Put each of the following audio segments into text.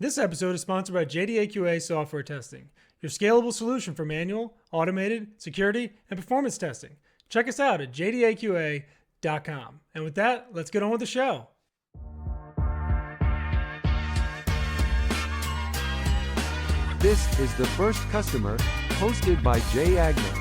This episode is sponsored by JDAQA Software Testing, your scalable solution for manual, automated, security, and performance testing. Check us out at jdaqa.com. And with that, let's get on with the show. This is The First Customer, hosted by Jay Agnew.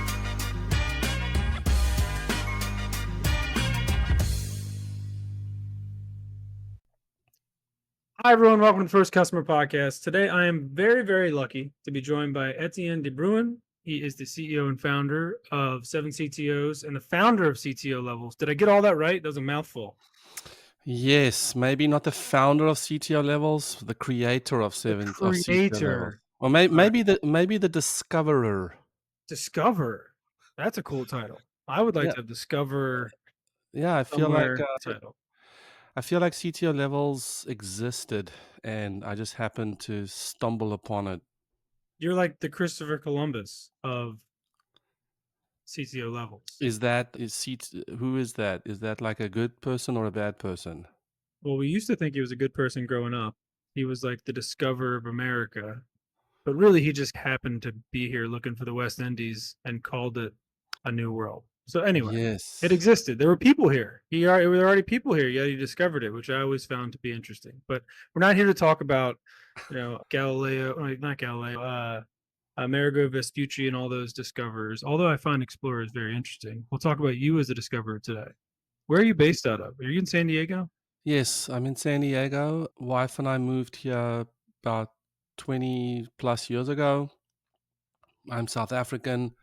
Hi, everyone. Welcome to the First Customer Podcast. Today, I am very, very lucky to be joined by Etienne de Bruin. He is the CEO and founder of 7 CTOs and the founder of CTO Levels. Did I get all that right? That was a mouthful. Yes, maybe not the founder of CTO Levels, the creator of The CTO Levels, creator. or All right. maybe the discoverer. Discover. That's a cool title. I would like Yeah, to discover yeah. somewhere title. I feel like CTO Levels existed, and I just happened to stumble upon it. You're like the Christopher Columbus of CTO Levels. Who is that? Is that like a good person or a bad person? Well, we used to think he was a good person growing up. He was like the discoverer of America, but really he just happened to be here looking for the West Indies and called it a new world. So anyway, it Yes. existed. There were people here. There were already people here, yet he discovered it, which I always found to be interesting. But we're not here to talk about, Galileo, not Galileo, Amerigo Vespucci and all those discoverers. Although I find explorers very interesting. We'll talk about you as a discoverer today. Where are you based out of? Are you in San Diego? Yes, I'm in San Diego. Wife and I moved here about 20 plus years ago. I'm South African,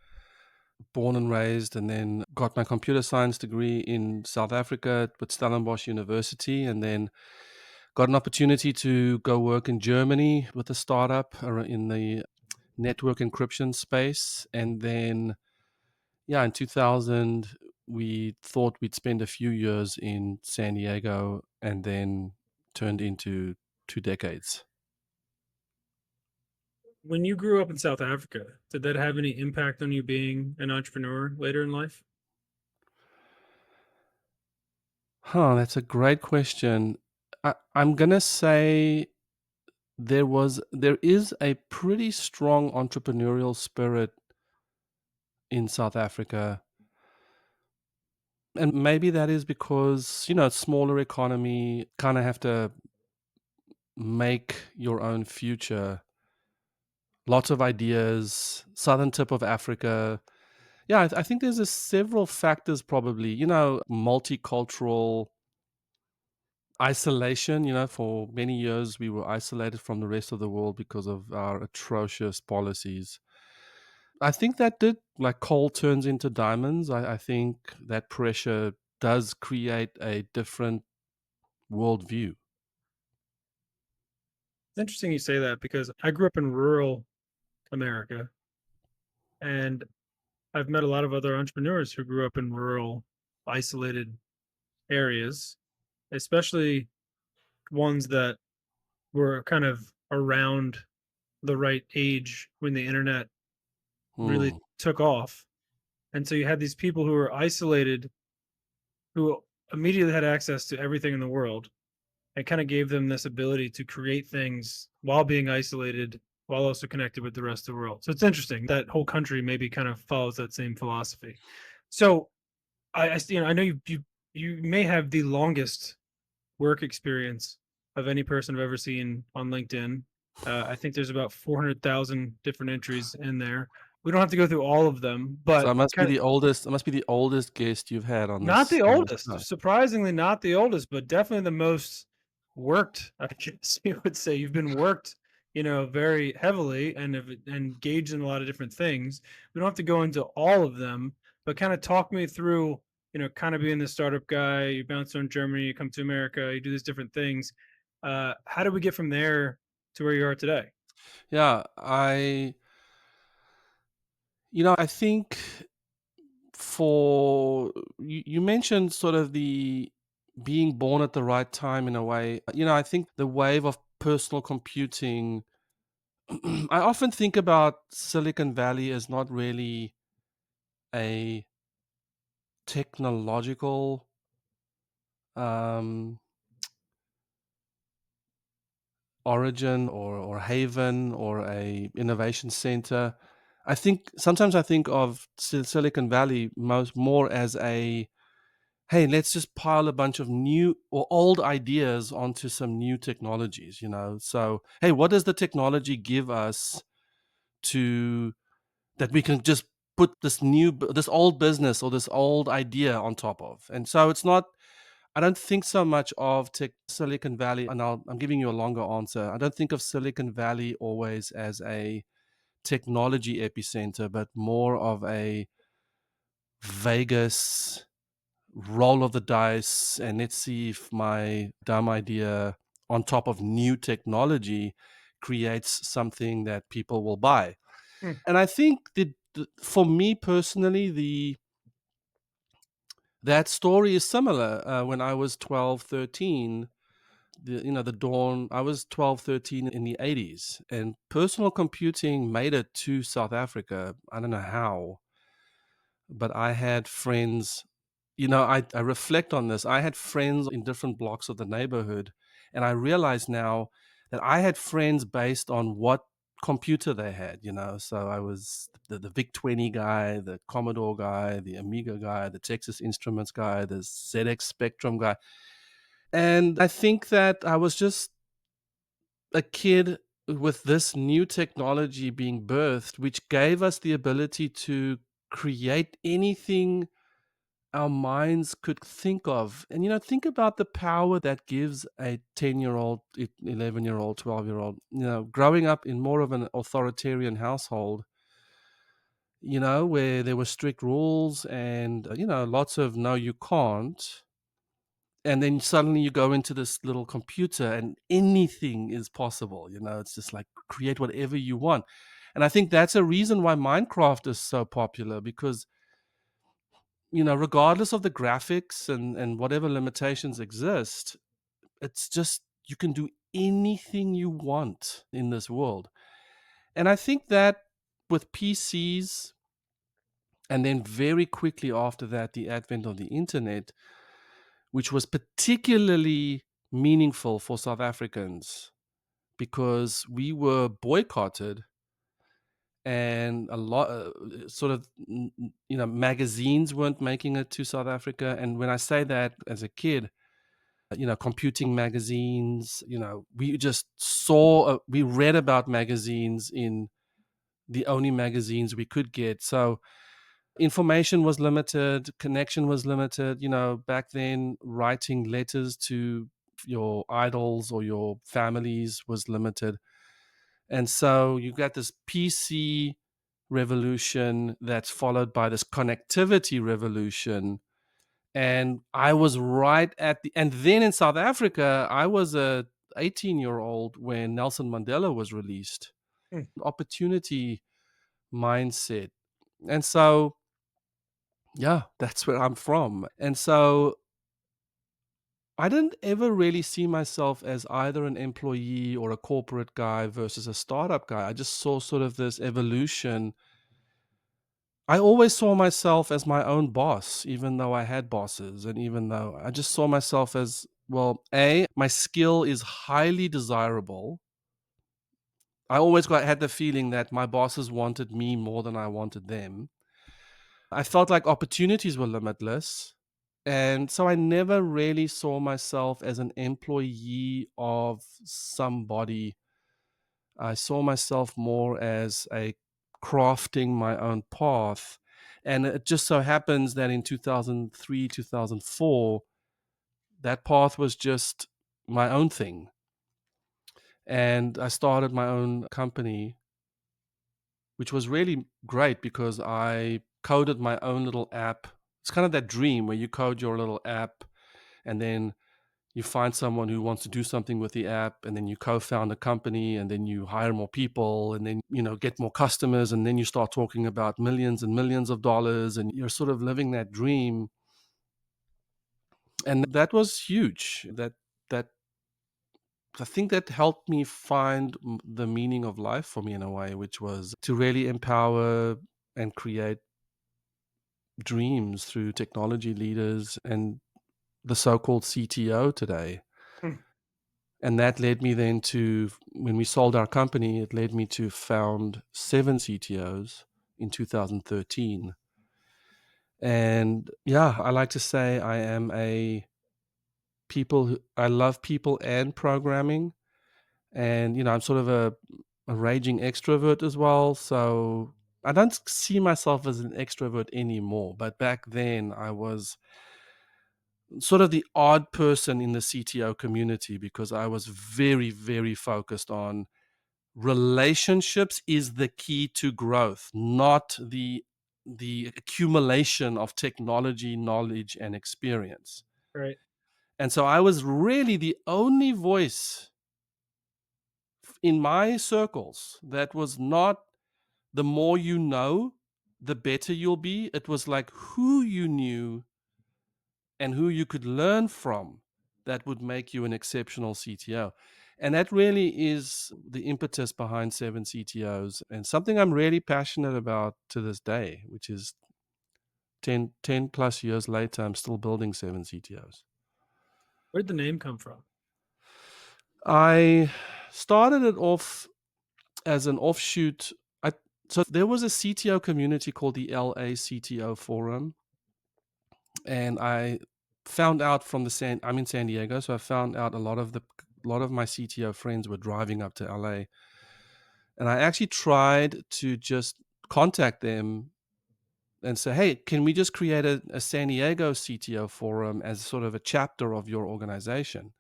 born and raised, and then got my computer science degree in South Africa with Stellenbosch University, and then got an opportunity to go work in Germany with a startup in the network encryption space. And then, yeah, in 2000, we thought we'd spend a few years in San Diego, and then turned into 2 decades. When you grew up in South Africa, did that have any impact on you being an entrepreneur later in life? That's a great question. I'm gonna say there is a pretty strong entrepreneurial spirit in South Africa. And maybe that is because, smaller economy, kind of have to make your own future. Lots of ideas, southern tip of Africa. Yeah, I think there's several factors probably, multicultural isolation. For many years we were isolated from the rest of the world because of our atrocious policies. I think that did, like coal turns into diamonds. I think that pressure does create a different worldview. It's interesting you say that because I grew up in rural America and I've met a lot of other entrepreneurs who grew up in rural, isolated areas, especially ones that were kind of around the right age when the internet really Hmm. took off. And so you had these people who were isolated who immediately had access to everything in the world and kind of gave them this ability to create things while being isolated while also connected with the rest of the world. So it's interesting that whole country maybe kind of follows that same philosophy. So I know you may have the longest work experience of any person I've ever seen on LinkedIn. I think there's about 400,000 different entries in there. We don't have to go through all of them, So but I must be kind of the oldest. I must be the oldest guest you've had on not this the on this oldest, show. surprisingly not the oldest, but definitely the most worked, I guess you would say. You've been worked, very heavily and have engaged in a lot of different things. We don't have to go into all of them, but kind of talk me through, kind of being the startup guy. You bounce around Germany, you come to America, you do these different things. How did we get from there to where you are today? Yeah, I think for you mentioned sort of the being born at the right time in a way. I think the wave of personal computing, I often think about Silicon Valley as not really a technological um, origin or haven or a innovation center. I think sometimes I think of Silicon Valley most more as a, hey, let's just pile a bunch of new or old ideas onto some new technologies, you know. So, hey, what does the technology give us to that we can just put this old business or this old idea on top of? And so it's not, I don't think so much of Silicon Valley, and I'm giving you a longer answer. I don't think of Silicon Valley always as a technology epicenter, but more of a Vegas roll of the dice, and let's see if my dumb idea on top of new technology creates something that people will buy. Hmm. And I think that for me personally, that story is similar. When I was 12, 13, the dawn, I was 12, 13 in the 80s, and personal computing made it to South Africa. I don't know how, but I had friends, I reflect on this. I had friends in different blocks of the neighborhood, and I realize now that I had friends based on what computer they had, you know. So I was the VIC 20 guy, the Commodore guy, the Amiga guy, the Texas Instruments guy, the ZX Spectrum guy. And I think that I was just a kid with this new technology being birthed, which gave us the ability to create anything our minds could think of. And, think about the power that gives a 10-year-old, 11-year-old, 12-year-old, growing up in more of an authoritarian household, where there were strict rules and, lots of no, you can't. And then suddenly you go into this little computer and anything is possible. It's just like create whatever you want. And I think that's a reason why Minecraft is so popular, because regardless of the graphics and whatever limitations exist, it's just you can do anything you want in this world. And I think that with PCs, and then very quickly after that, the advent of the internet, which was particularly meaningful for South Africans because we were boycotted, and a lot sort of magazines weren't making it to South Africa. And when I say that, as a kid, computing magazines, we just saw we read about magazines in the only magazines we could get. So information was limited, connection was limited. Back then, writing letters to your idols or your families was limited. And so you got this PC revolution that's followed by this connectivity revolution. And I was right at and then in South Africa, I was a 18-year-old when Nelson Mandela was released. Hmm. Opportunity mindset. And so, yeah, that's where I'm from. And so I didn't ever really see myself as either an employee or a corporate guy versus a startup guy. I just saw sort of this evolution. I always saw myself as my own boss, even though I had bosses. And even though I just saw myself as, well, my skill is highly desirable. I always had the feeling that my bosses wanted me more than I wanted them. I felt like opportunities were limitless. And so I never really saw myself as an employee of somebody. I saw myself more as a crafting my own path. And it just so happens that in 2003, 2004, that path was just my own thing. And I started my own company, which was really great because I coded my own little app. It's kind of that dream where you code your little app and then you find someone who wants to do something with the app, and then you co-found a company, and then you hire more people, and then get more customers, and then you start talking about millions and millions of dollars, and you're sort of living that dream. And that was huge. That I think that helped me find the meaning of life for me in a way, which was to really empower and create dreams through technology leaders and the so-called CTO today. Hmm. And that led me then to, when we sold our company, it led me to found 7 CTOs in 2013. And yeah, I like to say I am a I love people and programming. And, I'm sort of a raging extrovert as well. So I don't see myself as an extrovert anymore. But back then I was sort of the odd person in the CTO community because I was very, very focused on relationships is the key to growth, not the accumulation of technology, knowledge, and experience. Right. And so I was really the only voice in my circles that was not the more you know, the better you'll be. It was like who you knew and who you could learn from that would make you an exceptional CTO. And that really is the impetus behind 7 CTOs and something I'm really passionate about to this day, which is 10 plus years later, I'm still building 7 CTOs. Where'd the name come from? I started it off as an offshoot. So there was a CTO community called the LA CTO Forum, and I found out from I'm in San Diego, so I found out a lot of my CTO friends were driving up to LA, and I actually tried to just contact them and say, hey, can we just create a San Diego CTO forum as sort of a chapter of your organization?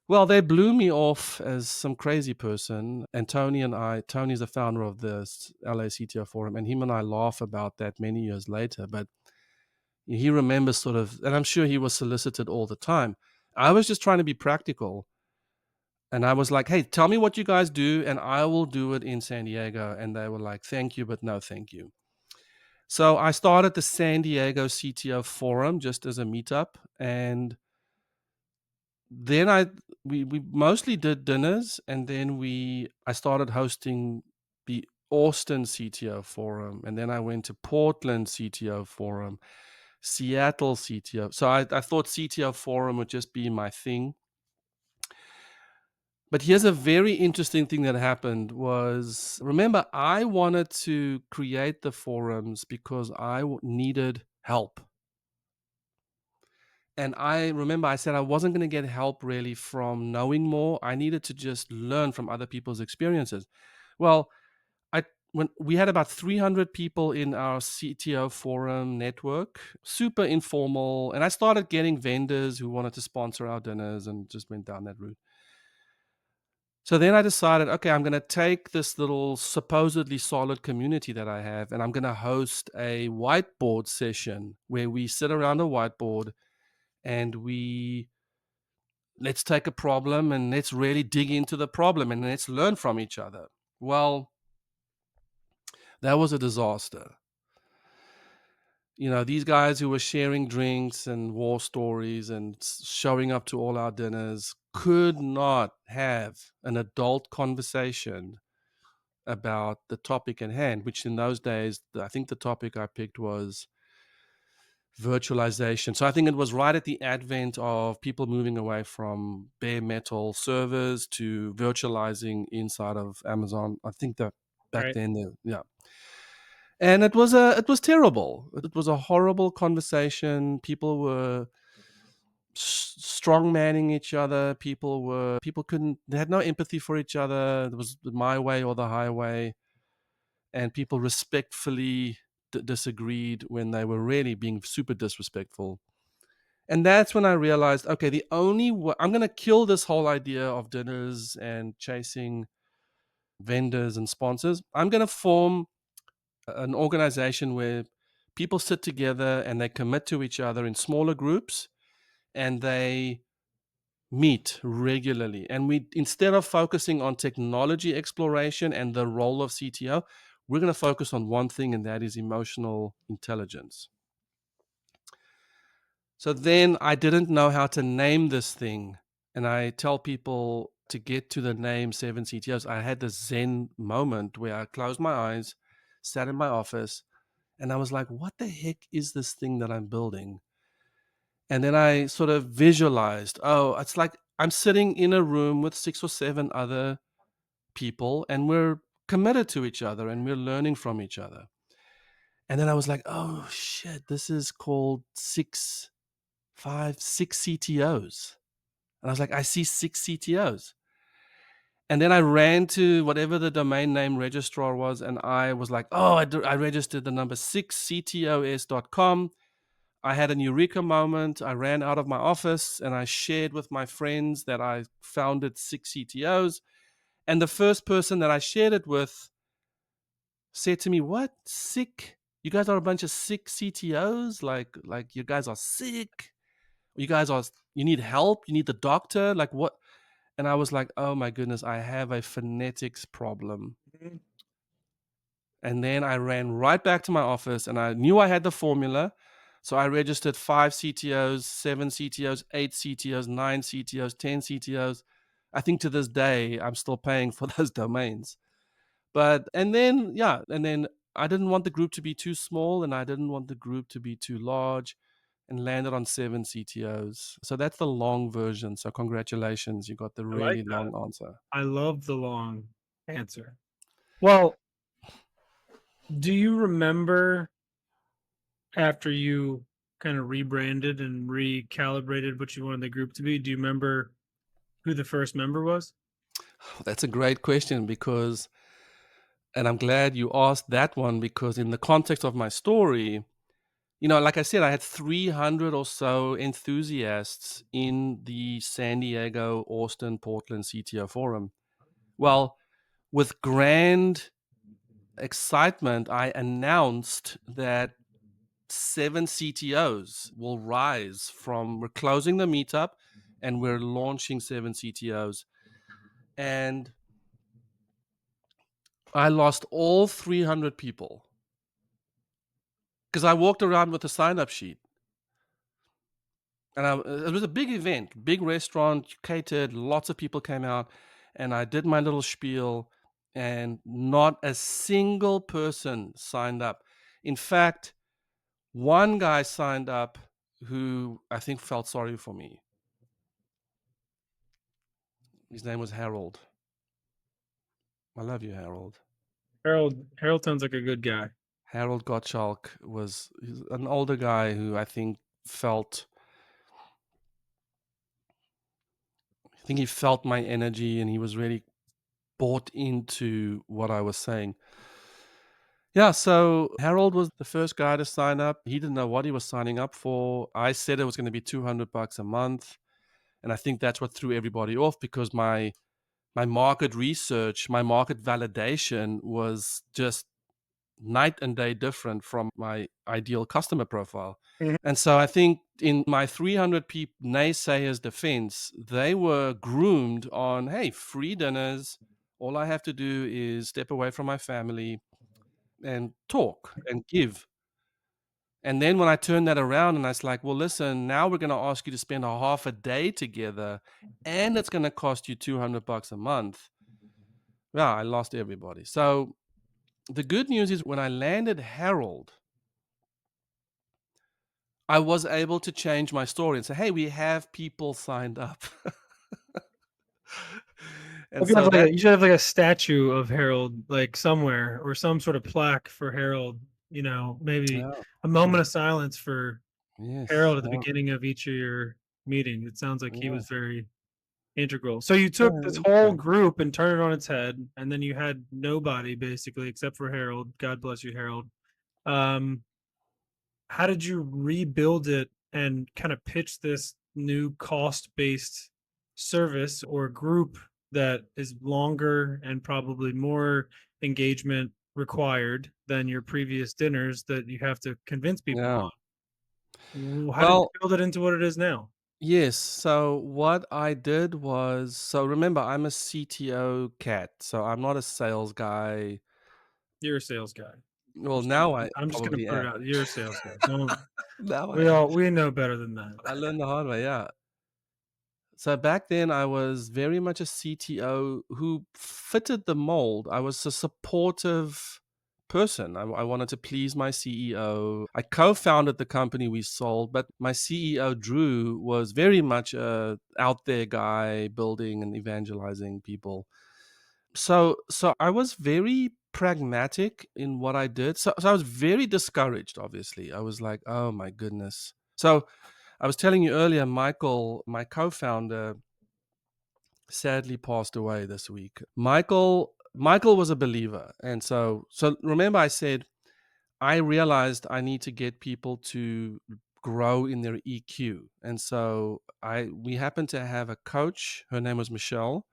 Well, they blew me off as some crazy person. And Tony's the founder of the LA CTO forum, and him and I laugh about that many years later. But he remembers sort of, and I'm sure he was solicited all the time. I was just trying to be practical. And I was like, hey, tell me what you guys do, and I will do it in San Diego. And they were like, thank you, but no thank you. So I started the San Diego CTO forum just as a meetup. And then we mostly did dinners, and then I started hosting the Austin CTO forum, and then I went to Portland CTO forum, Seattle CTO. So I thought CTO forum would just be my thing. But here's a very interesting thing that happened was, remember, I wanted to create the forums because I needed help. And I remember I said I wasn't going to get help really from knowing more. I needed to just learn from other people's experiences. Well, I when we had about 300 people in our CTO forum network, super informal, and I started getting vendors who wanted to sponsor our dinners and just went down that route. So then I decided, okay, I'm going to take this little supposedly solid community that I have, and I'm going to host a whiteboard session where we sit around a whiteboard and let's take a problem and let's really dig into the problem and let's learn from each other. Well, that was a disaster. These guys who were sharing drinks and war stories and showing up to all our dinners could not have an adult conversation about the topic at hand, which in those days, I think the topic I picked was virtualization. So I think it was right at the advent of people moving away from bare metal servers to virtualizing inside of Amazon. I think that back Right. then, yeah. And it was terrible. It was a horrible conversation. People were strong manning each other. People couldn't. They had no empathy for each other. It was my way or the highway, and people respectfully disagreed when they were really being super disrespectful. And that's when I realized, okay, the only way I'm going to kill this whole idea of dinners and chasing vendors and sponsors. I'm going to form an organization where people sit together and they commit to each other in smaller groups and they meet regularly. And instead of focusing on technology exploration and the role of CTO, we're going to focus on one thing, and that is emotional intelligence. So then I didn't know how to name this thing. And I tell people to get to the name 7 CTOs. I had this Zen moment where I closed my eyes, sat in my office, and I was like, what the heck is this thing that I'm building? And then I sort of visualized, oh, it's like I'm sitting in a room with 6 or 7 other people, and we're committed to each other, and we're learning from each other. And then I was like, "Oh, shit, this is called 6 CTOs." And I was like, "I see 6 CTOs." And then I ran to whatever the domain name registrar was, and I was like, "Oh, I registered the number 6ctos.com." I had an eureka moment. I ran out of my office and I shared with my friends that I founded 6 CTOs. And the first person that I shared it with said to me, "What? Sick? You guys are a bunch of sick CTOs? Like you guys are sick? You guys are you need help? You need the doctor? Like what?" And I was like, "Oh my goodness, I have a phonetics problem." Mhm. And then I ran right back to my office and I knew I had the formula. So I registered 5 CTOs, 7 CTOs, 8 CTOs, 9 CTOs, 10 CTOs. I think to this day, I'm still paying for those domains. But, and then, yeah, and then I didn't want the group to be too small and I didn't want the group to be too large, and landed on 7 CTOs. So that's the long version. So congratulations, you got the I like really that. long answer. I love the long answer. Well, do you remember after you kind of rebranded and recalibrated what you wanted the group to be? Do you remember who the first member was? That's a great question because, and I'm glad you asked that one, because in the context of my story, like I said, I had 300 or so enthusiasts in the San Diego, Austin, Portland CTO forum. Well, with grand excitement, I announced that 7 CTOs will rise from, we're closing the meetup and we're launching 7 CTOs. And I lost all 300 people because I walked around with a sign up sheet. And it was a big event, big restaurant, catered, lots of people came out, and I did my little spiel, and not a single person signed up. In fact, one guy signed up who I think felt sorry for me. His name was Harold. I love you, Harold. Harold sounds like a good guy. Harold Gottschalk he's an older guy who I think he felt my energy and he was really bought into what I was saying. Yeah, so Harold was the first guy to sign up. He didn't know what he was signing up for. I said it was going to be $200 a month, and I think that's what threw everybody off because my market research, my market validation was just night and day different from my ideal customer profile. Mhm. And so I think in my 300 people naysayers defense, they were groomed on, hey, free dinners. All I have to do is step away from my family and talk and give. And then when I turned that around and I was like, well, listen, now we're going to ask you to spend a half a day together and it's going to cost you $200 a month. Yeah, I lost everybody. So the good news is when I landed Harold, I was able to change my story and say, hey, we have people signed up. And If you have so like that, you should have like a statue of Harold like somewhere or some sort of plaque for Harold, maybe yeah, a sure. moment of silence for Yes. Harold at the beginning of each of your meetings. It sounds like he Yeah. was very integral. So you Yeah. took this whole Okay. group and turned it on its head, and then you had nobody basically except for Harold. God bless you, Harold. Um, how did you rebuild it and kind of pitch this new cost-based service or group that is longer and probably more engagement required than your previous dinners that you have to convince people Yeah. on? How did you Well, build it into what it is now? yes. So what I did was, so remember, I'm a CTO cat, so I'm not a sales guy. You're a sales guy. Well, now I I'm just gonna probably put it am. out. You're a sales guy. Don't Now I we am. all we know better than that. I learned the hard way. Yeah. So back then, I was very much a CTO who fitted the mold. I was a supportive person. I wanted to please my CEO. I co-founded the company we sold, but my CEO Drew was very much a out there guy, building and evangelizing people. So I was very pragmatic in what I did. So I was very discouraged. Obviously, I was like, oh my goodness. So I was telling you earlier, Michael, my co-founder, sadly passed away this week. Michael was a believer, and so remember I said I realized I need to get people to grow in their EQ. And so I we happened to have a coach. Her name was Michelle.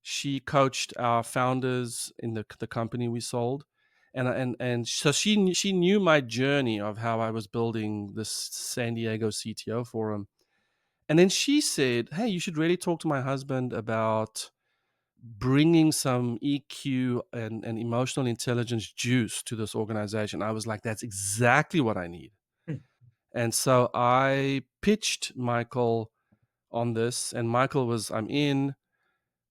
She coached our founders in the company we sold. And so she knew my journey of how I was building this San Diego CTO forum. And then she said, "Hey, you should really talk to my husband about bringing some EQ and emotional intelligence juice to this organization." I was like, that's exactly what I need. Hmm. And so I pitched Michael on this, and Michael was, I'm in.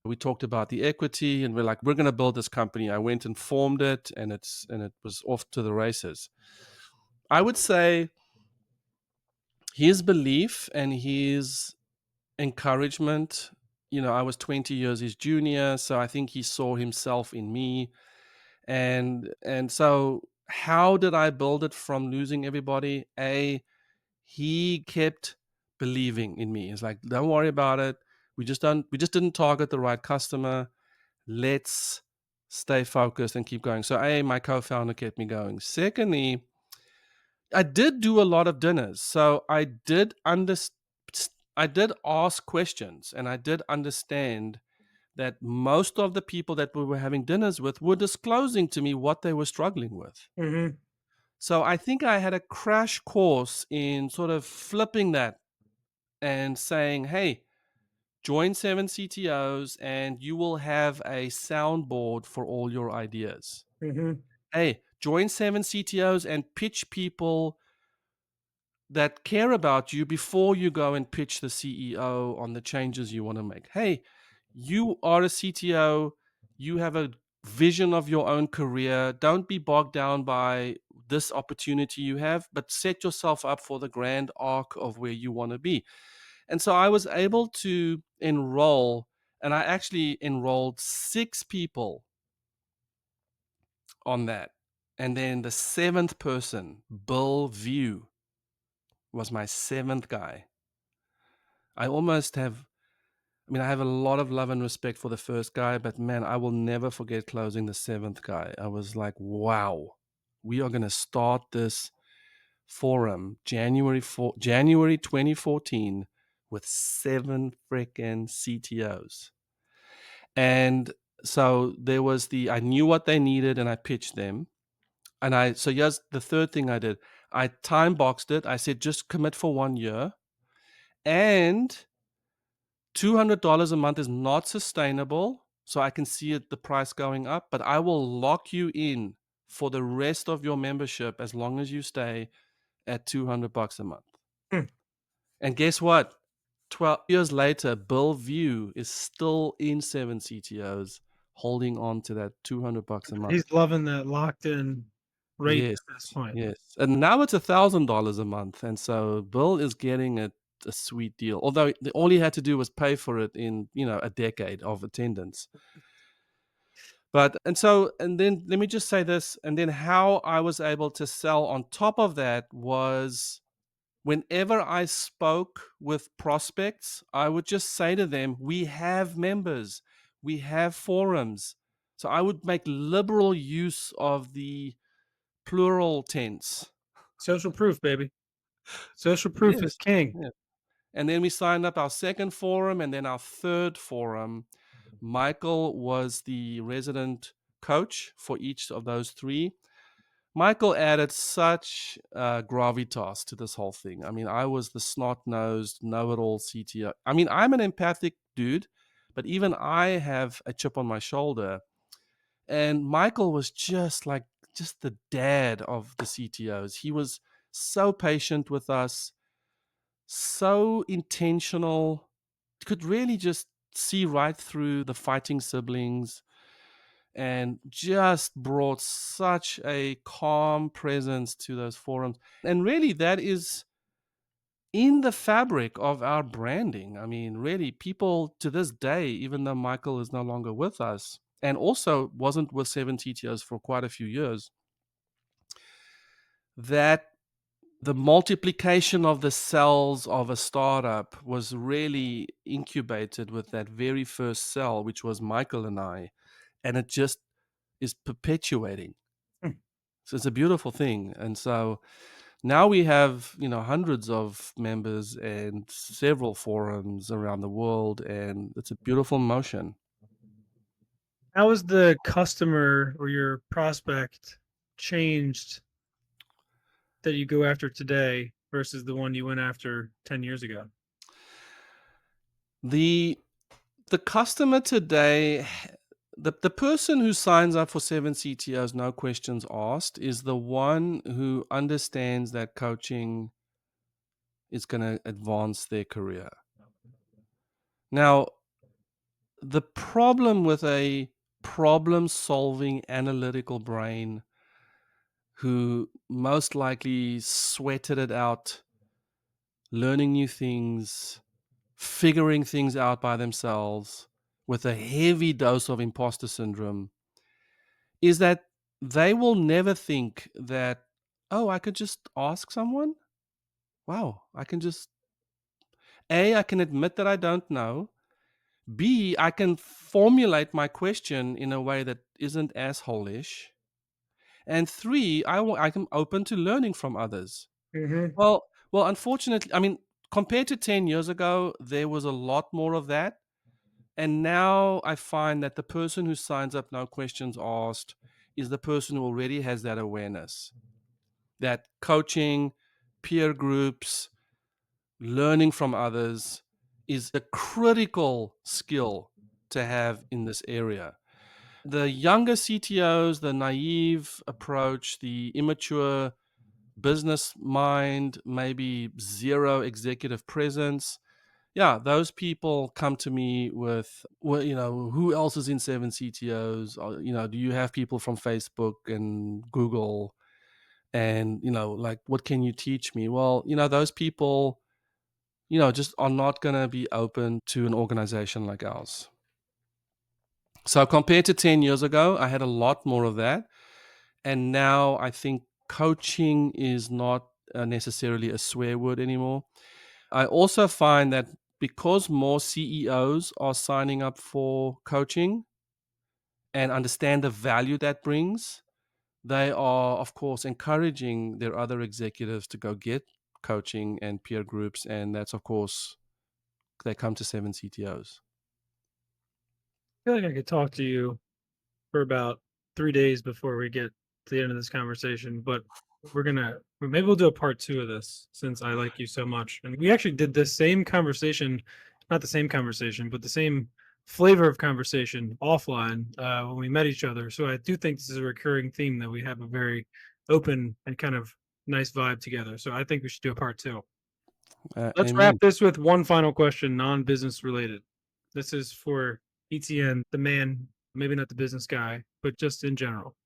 We talked about the equity, and we're like, we're going to build this company. I went and formed it, and it was off to the races. I would say his belief and his encouragement. I was 20 years his junior, so I think he saw himself in me. And so how did I build it from losing everybody? He kept believing in me. It's like, don't worry about it. We just didn't target the right customer. Let's stay focused and keep going. So my co-founder kept me going. Secondly, I did do a lot of dinners. So I did ask questions, and I did understand that most of the people that we were having dinners with were disclosing to me what they were struggling with. Hmm. So I think I had a crash course in sort of flipping that and saying, hey, join 7 CTOs and you will have a soundboard for all your ideas. Hmm. Hey, join 7 CTOs and pitch people that care about you before you go and pitch the CEO on the changes you want to make. Hey, you are a CTO, you have a vision of your own career. Don't be bogged down by this opportunity you have, but set yourself up for the grand arc of where you want to be. And so I was able to enroll, and I actually enrolled 6 people on that. And then the seventh person, Bill View, was my seventh guy. I almost have, I have a lot of love and respect for the first guy, but man, I will never forget closing the seventh guy. I was like, wow, we are going to start this forum January 2014 with 7 freaking CTOs. And so I knew what they needed and I pitched them. So here's the third thing I did. I time boxed it. I said, just commit for 1 year, and $200 a month is not sustainable. So I can see the price going up, but I will lock you in for the rest of your membership as long as you stay at $200 a month. Hmm. And guess what? 12 years later, Bill View is still in 7 CTOs, holding on to that $200 a month. He's loving that locked in rate Yes, at this point. yes. And now it's $1,000 a month. And so Bill is getting a sweet deal. Although all he had to do was pay for it in, a decade of attendance. And then let me just say this. And then how I was able to sell on top of that was, whenever I spoke with prospects, I would just say to them, we have members, we have forums. So I would make liberal use of the plural tense. Social proof, baby. Social proof is Yes. king. Yeah. And then we signed up our second forum and then our third forum. Michael was the resident coach for each of those 3. Michael added such gravitas to this whole thing. I was the snot-nosed, know-it-all CTO. I'm an empathic dude, but even I have a chip on my shoulder. And Michael was just the dad of the CTOs. He was so patient with us, so intentional, could really just see right through the fighting siblings. and just brought such a calm presence to those forums. And really, that is in the fabric of our branding. I mean, really, people to this day, even though Michael is no longer with us and also wasn't with 7 TTOs for quite a few years, that the multiplication of the cells of a startup was really incubated with that very first cell, which was Michael and I, and it just is perpetuating. Hmm. So it's a beautiful thing. And so now we have, hundreds of members and several forums around the world, and it's a beautiful motion. How has the customer or your prospect changed that you go after today versus the one you went after 10 years ago? The the customer today, the person who signs up for 7 CTOs, no questions asked, is the one who understands that coaching is going to advance their career. Now, the problem with a problem solving analytical brain who most likely sweated it out, learning new things, figuring things out by themselves with a heavy dose of imposter syndrome, is that they will never think that, oh, I could just ask someone. Wow, I can just, A, I can admit that I don't know. B, I can formulate my question in a way that isn't asshole-ish. And three, I'm open to learning from others. Mhm. Well, unfortunately, I mean, compared to 10 years ago, there was a lot more of that. And now I find that the person who signs up, no questions asked, is the person who already has that awareness that coaching, peer groups, learning from others is a critical skill to have in this area. The younger CTOs, the naive approach, the immature business mind, maybe zero executive presence. Yeah, those people come to me with, well, who else is in 7 CTOs? Or, do you have people from Facebook and Google? And, like, what can you teach me? Well, those people, just are not going to be open to an organization like ours. So compared to 10 years ago, I had a lot more of that. And now I think coaching is not necessarily a swear word anymore. I also find that because more CEOs are signing up for coaching and understand the value that brings, they are, of course, encouraging their other executives to go get coaching and peer groups. And that's, of course, they come to 7 CTOs. I feel like I could talk to you for about 3 days before we get to the end of this conversation, but maybe we'll do a part 2 of this since I like you so much. And we actually did this same conversation, not the same conversation, but the same flavor of conversation offline, when we met each other. So I do think this is a recurring theme that we have a very open and kind of nice vibe together. So I think we should do a part 2. Let's wrap Amen. this with one final question, non-business related. This is for Etienne, the man, maybe not the business guy, but just in general.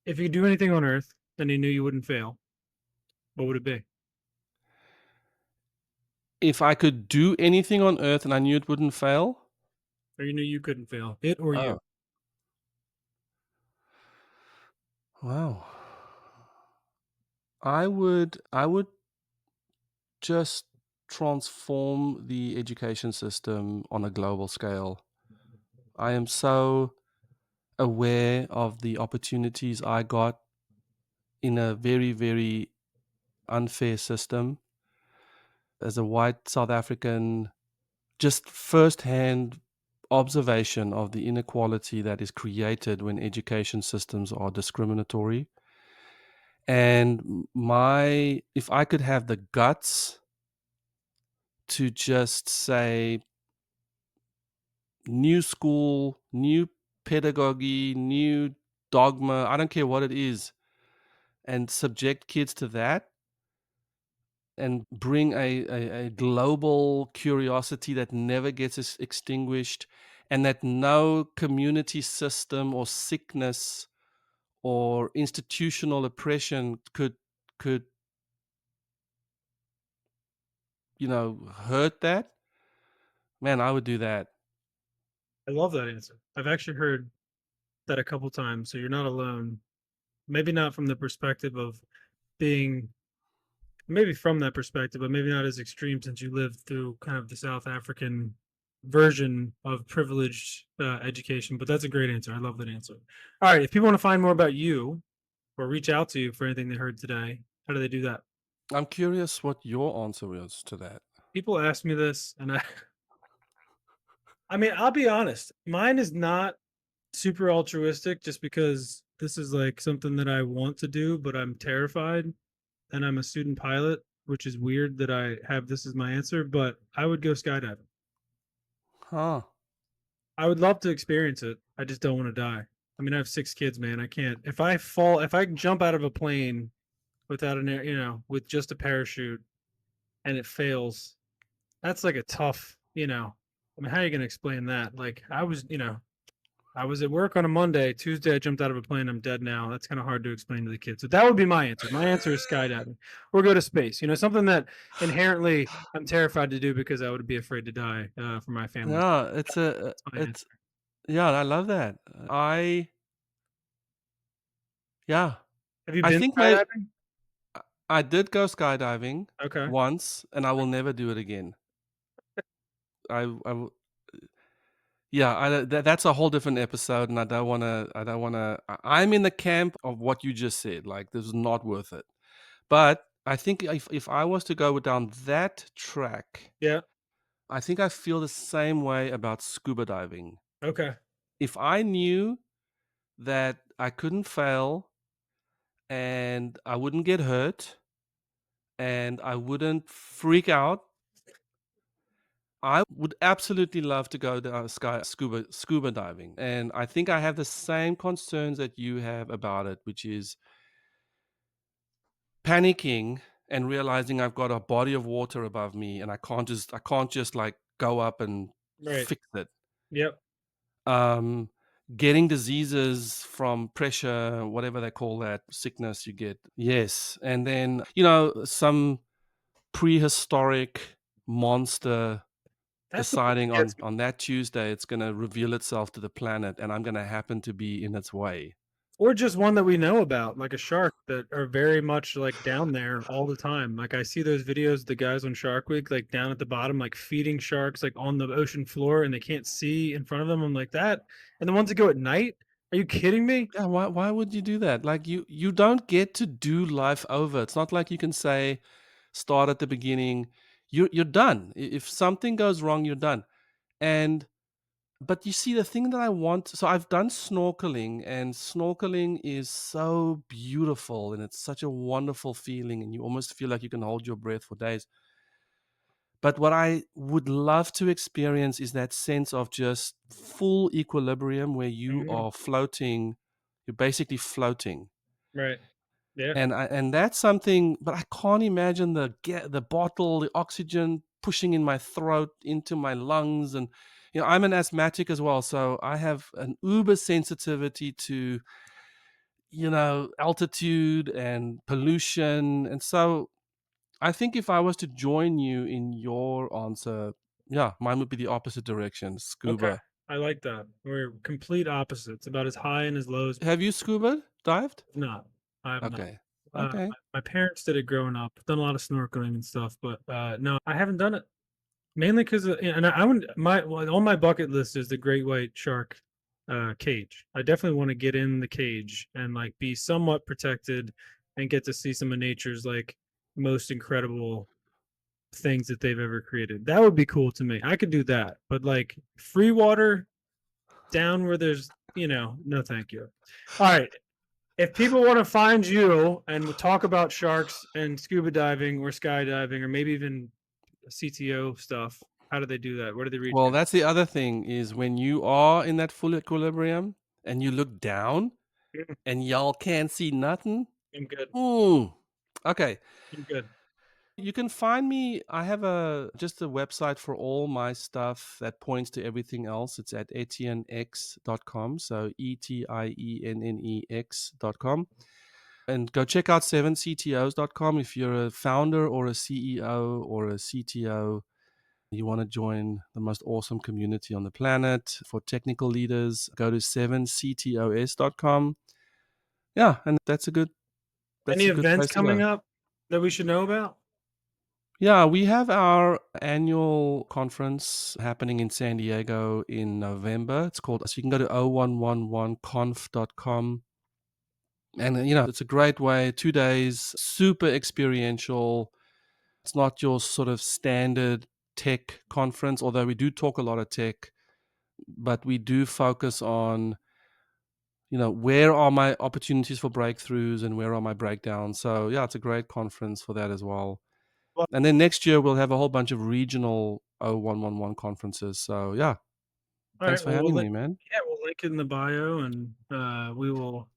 If you could do anything on earth and you knew you wouldn't fail, what would it be? If I could do anything on earth and I knew it wouldn't fail, Or you knew you couldn't fail, it or you? oh, wow. I would just transform the education system on a global scale. I am so aware of the opportunities I got in a very, very unfair system as a white South African, just firsthand observation of the inequality that is created when education systems are discriminatory. And my if I could have the guts to just say new school, new pedagogy, new dogma, I don't care what it is, and subject kids to that and bring a global curiosity that never gets extinguished and that no community system or sickness or institutional oppression could, hurt that, man, I would do that. I love that answer. I've actually heard that a couple times, so you're not alone. Maybe not from the perspective of being maybe from that perspective, but maybe not as extreme since you lived through kind of the South African version of privileged education. But that's a great answer. I love that answer. All right. If people want to find more about you or reach out to you for anything they heard today, how do they do that? I'm curious what your answer is to that. People ask me this, and I mean, I'll be honest. Mine is not super altruistic, just because this is like something that I want to do, but I'm terrified, and I'm a student pilot, which is weird that I have this as my answer. But I would go skydiving. Huh. I would love to experience it. I just don't want to die. I mean, I have 6 kids, man. I can't. If I fall, if I jump out of a plane without an air, with just a parachute and it fails, that's like a tough, I mean, how are you going to explain that? Like, I was at work on a Monday. Tuesday, I jumped out of a plane. I'm dead now. That's kind of hard to explain to the kids. So that would be my answer. My answer is skydiving or go to space. Something that inherently I'm terrified to do because I would be afraid to die for my family. Yeah, it's a That's my it's answer. yeah, I love that. Yeah, Have you I been think skydiving? I did go skydiving Okay. once, and I will never do it again. I w Yeah, that's a whole different episode, and I'm in the camp of what you just said, like, this is not worth it. But I think if I was to go down that track, Yeah. I think I feel the same way about scuba diving. Okay. If I knew that I couldn't fail and I wouldn't get hurt and I wouldn't freak out, I would absolutely love to go to scuba diving. And I think I have the same concerns that you have about it, which is panicking and realizing I've got a body of water above me and I can't just like go up and Right. fix it. Yep. Um, Getting diseases from pressure, whatever they call that sickness you get. Yes. And then, some prehistoric monster That's the one deciding that gets me. on that Tuesday it's gonna reveal itself to the planet and I'm gonna happen to be in its way. Or just one that we know about, like a shark that are very much like down there all the time. Like I see those videos, the guys on Shark Week, like down at the bottom, like feeding sharks like on the ocean floor and they can't see in front of them. I'm like that. And the ones that go at night, are you kidding me? Yeah, why would you do that? Like you don't get to do life over. It's not like you can say start at the beginning. You're done. If something goes wrong, you're done. And but you see the thing that I want, so I've done snorkeling and snorkeling is so beautiful and it's such a wonderful feeling and you almost feel like you can hold your breath for days. But what I would love to experience is that sense of just full equilibrium where you Mhm. are floating, you're basically floating. Right. Yeah. And that's something, but I can't imagine the bottle, the oxygen pushing in my throat into my lungs. And I'm an asthmatic as well, so I have an uber sensitivity to altitude and pollution. And so I think if I was to join you in your answer, yeah, mine would be the opposite direction, Okay. scuba. I like that. We're complete opposites, about as high and as low as Have you scuba dived? not. I have not. Okay. Okay. My parents did it growing up. Done a lot of snorkeling and stuff, but no, I haven't done it. Mainly because, and I would on my bucket list is the great white shark cage. I definitely want to get in the cage and like be somewhat protected and get to see some of nature's like most incredible things that they've ever created. That would be cool to me. I could do that, but like free water down where there's, no, thank you. All right. If people want to find you and talk about sharks and scuba diving or skydiving or maybe even CTO stuff, how do they do that? Where do they reach Well, that's the other thing is when you are in that full equilibrium and you look down you? and y'all can't see nothing. I'm good. Mm. Okay. I'm good. You can find me. I have a just a website for all my stuff that points to everything else. It's at etiennex.com. So etiennex.com. And go check out 7ctos.com if you're a founder or a CEO or a CTO. You want to join the most awesome community on the planet for technical leaders, go to 7ctos.com. Yeah, and that's Any a good events place to coming go. up that we should know about? Yeah, we have our annual conference happening in San Diego in November. It's called, so you can go to 0111conf.com. And, it's a great way, 2 days, super experiential. It's not your sort of standard tech conference, although we do talk a lot of tech, but we do focus on, where are my opportunities for breakthroughs and where are my breakdowns. So, yeah, it's a great conference for that as well. Well, And then next year we'll have a whole bunch of regional 0111 conferences. So yeah, all thanks right. for Well, having me, man. yeah, we'll link it in the bio, and we will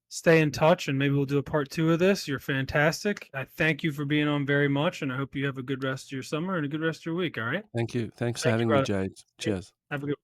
stay in touch, and maybe we'll do a part two of this. You're fantastic. I thank you for being on very much, and I hope you have a good rest of your summer and a good rest of your week. All right. Thank you. Thanks for Thank you, having me, brother. Jade. Yeah, Cheers. have a good